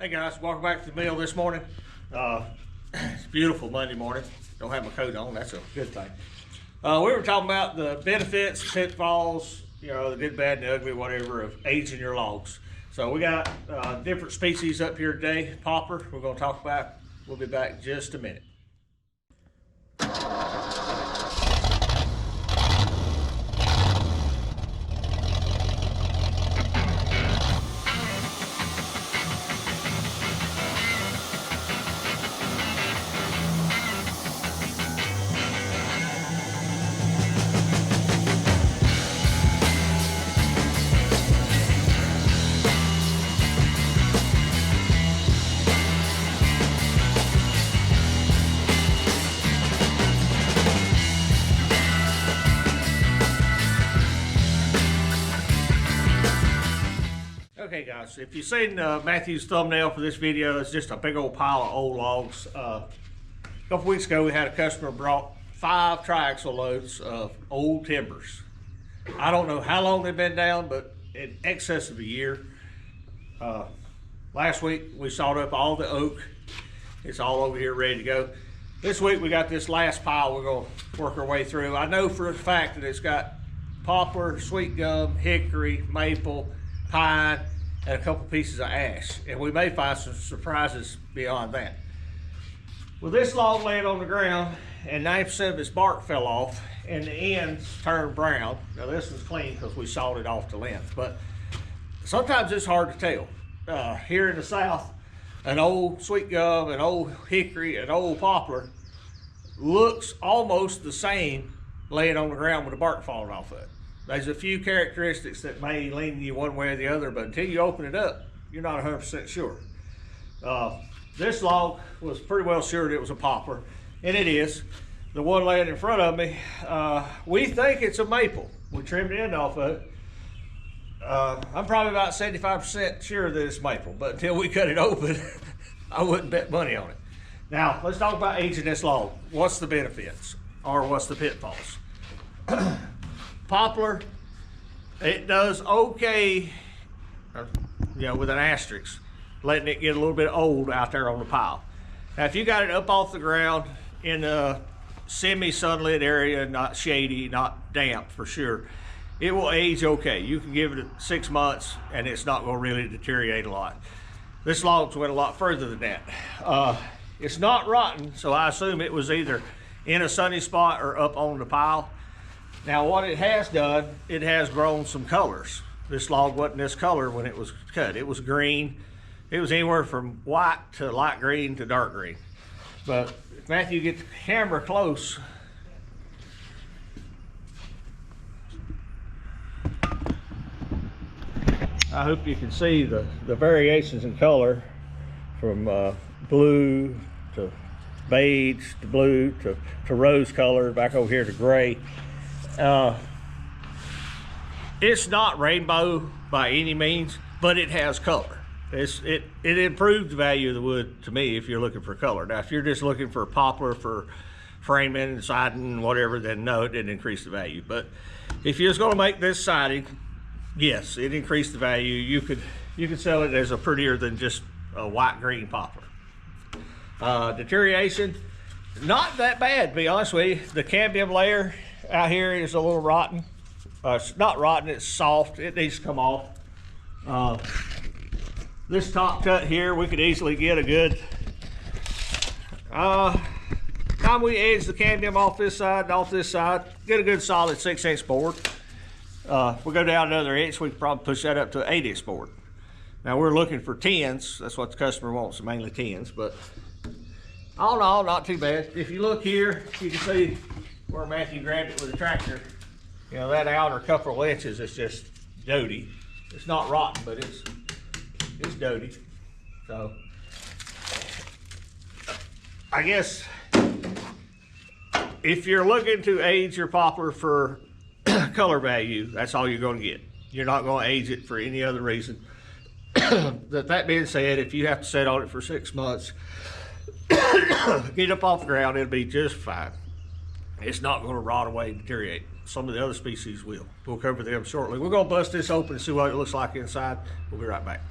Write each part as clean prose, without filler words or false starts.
Hey guys, welcome back to the mill this morning. It's a beautiful Monday morning. Don't have my coat on, that's a good thing. We were talking about the benefits, pitfalls, you know, the good, bad, and ugly, whatever, of aging your logs. So we got different species up here today. Poplar, we're going to talk about. We'll be back in just a minute. Okay guys, if you've seen Matthew's thumbnail for this video, it's just a big old pile of old logs. A couple weeks ago we had a customer brought 5 triaxle loads of old timbers. I don't know how long they've been down, but in excess of a year. Last week we sawed up all the oak. It's all over here ready to go. This week we got this last pile we're going to work our way through. I know for a fact that it's got poplar, sweet gum, hickory, maple, pine, and a couple pieces of ash, and we may find some surprises beyond that. Well, this log laying on the ground, and 90% of its bark fell off, and the ends turned brown. Now this was clean because we sawed it off to length, but sometimes it's hard to tell. Here in the south, an old sweet gum, an old hickory, an old poplar looks almost the same laying on the ground with the bark falling off of it. There's a few characteristics that may lean you one way or the other, but until you open it up, you're not 100% sure. This log was pretty well sure that it was a poplar, and it is. The one laying in front of me, we think it's a maple. We trimmed the end off of it. I'm probably about 75% sure that it's maple, but until we cut it open, I wouldn't bet money on it. Now, let's talk about aging this log. What's the benefits, or what's the pitfalls? Poplar, it does okay, you know, with an asterisk, letting it get a little bit old out there on the pile. Now, if you got it up off the ground in a semi-sunlit area, not shady, not damp for sure, it will age okay. You can give it 6 months and it's not going to really deteriorate a lot. This log's went a lot further than that. It's not rotten, so I assume it was either in a sunny spot or up on the pile. Now what it has done, it has grown some colors. This log wasn't this color when it was cut. It was green. It was anywhere from white to light green to dark green. But if Matthew gets the camera close, I hope you can see the variations in color from blue to beige to blue to rose color, back over here to gray. It's not rainbow by any means, but it has color. It improved the value of the wood to me if you're looking for color. Now, if you're just looking for poplar for framing and siding, whatever, then no, it didn't increase the value. But if you're just going to make this siding, yes, it increased the value. You could sell it as a prettier than just a white green poplar. Deterioration, not that bad, to be honest with you. The cambium layer out here is a little rotten. It's not rotten, it's soft. It needs to come off. This top cut here, we could easily get a good, time we edge the cambium off this side and off this side, get a good solid 6-inch board. If we go down another inch, we could probably push that up to an 8-inch board. Now we're looking for 10s. That's what the customer wants, mainly 10s, but all in all, not too bad. If you look here, you can see where Matthew grabbed it with a tractor. You know, that outer couple of inches is just doty. It's not rotten, but it's doty. So I guess if you're looking to age your poplar for color value, that's all you're going to get. You're not going to age it for any other reason. That being said, if you have to sit on it for 6 months, get up off the ground, it'll be just fine. It's not going to rot away and deteriorate. Some of the other species will. We'll cover them shortly. We're going to bust this open and see what it looks like inside. We'll be right back.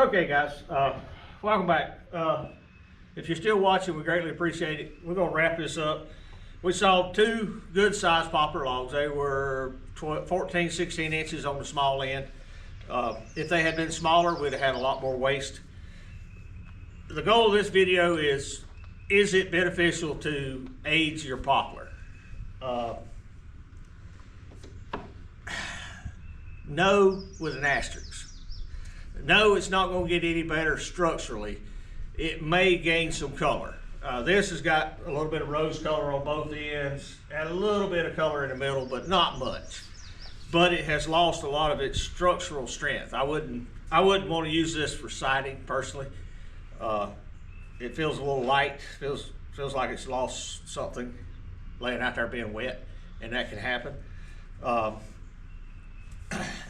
Okay, guys, welcome back. If you're still watching, we greatly appreciate it. We're going to wrap this up. We saw two good sized poplar logs. They were 14, 16 inches on the small end. If they had been smaller, we'd have had a lot more waste. The goal of this video is it beneficial to age your poplar? No, with an asterisk. No, it's not going to get any better structurally. It may gain some color. This has got a little bit of rose color on both ends and a little bit of color in the middle, but not much. But it has lost a lot of its structural strength. I wouldn't want to use this for siding personally. It feels a little light. Feels like it's lost something laying out there being wet, and that can happen.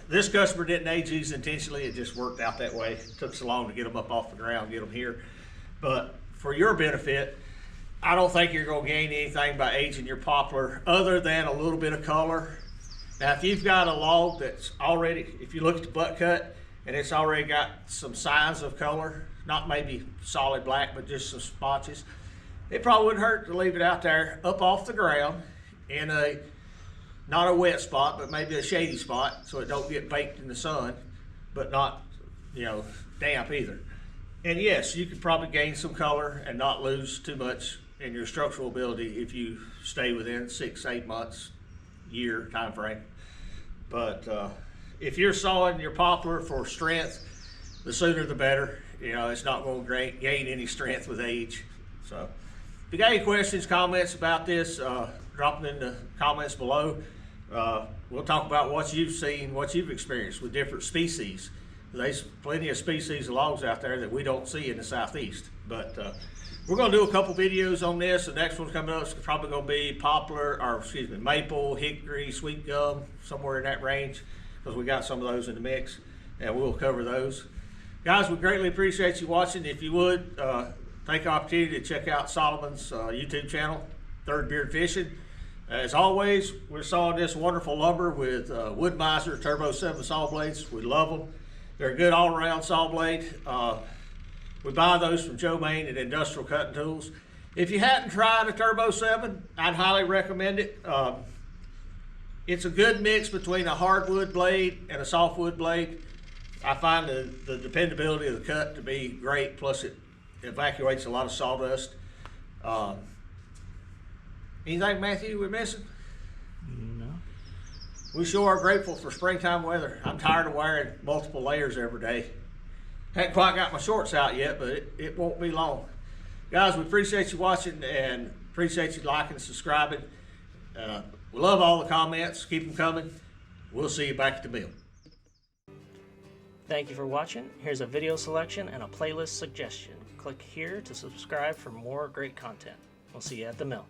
This customer didn't age these intentionally. It just worked out that way. It took so long to get them up off the ground, get them here. But for your benefit, I don't think you're going to gain anything by aging your poplar other than a little bit of color. Now, if you've got a log that's already, if you look at the butt cut and it's already got some signs of color, not maybe solid black, but just some spotches, it probably wouldn't hurt to leave it out there up off the ground in a, not a wet spot, but maybe a shady spot so it don't get baked in the sun, but not, you know, damp either. And yes, you could probably gain some color and not lose too much in your structural ability if you stay within 6, 8 months, year time frame. But if you're sawing your poplar for strength, the sooner the better. You know, it's not going to gain any strength with age. So if you got any questions, comments about this, drop them in the comments below. We'll talk about what you've seen, what you've experienced with different species. There's plenty of species of logs out there that we don't see in the Southeast. But we're going to do a couple videos on this. The next one's coming up is probably going to be poplar, or excuse me, maple, hickory, sweet gum, somewhere in that range, because we got some of those in the mix, and we'll cover those. Guys, we greatly appreciate you watching. If you would, take the opportunity to check out Solomon's YouTube channel, Third Beard Fishing. As always, we're sawing this wonderful lumber with Wood-Mizer Turbo 7 saw blades. We love them. They're a good all-around saw blade. We buy those from Joe Maine at Industrial Cutting Tools. If you hadn't tried a Turbo 7, I'd highly recommend it. It's a good mix between a hardwood blade and a softwood blade. I find the dependability of the cut to be great, plus it evacuates a lot of sawdust. Anything, Matthew, we're missing? No. We sure are grateful for springtime weather. I'm tired of wearing multiple layers every day. Hadn't quite got my shorts out yet, but it won't be long. Guys, we appreciate you watching and appreciate you liking and subscribing. We love all the comments. Keep them coming. We'll see you back at the mill. Thank you for watching. Here's a video selection and a playlist suggestion. Click here to subscribe for more great content. We'll see you at the mill.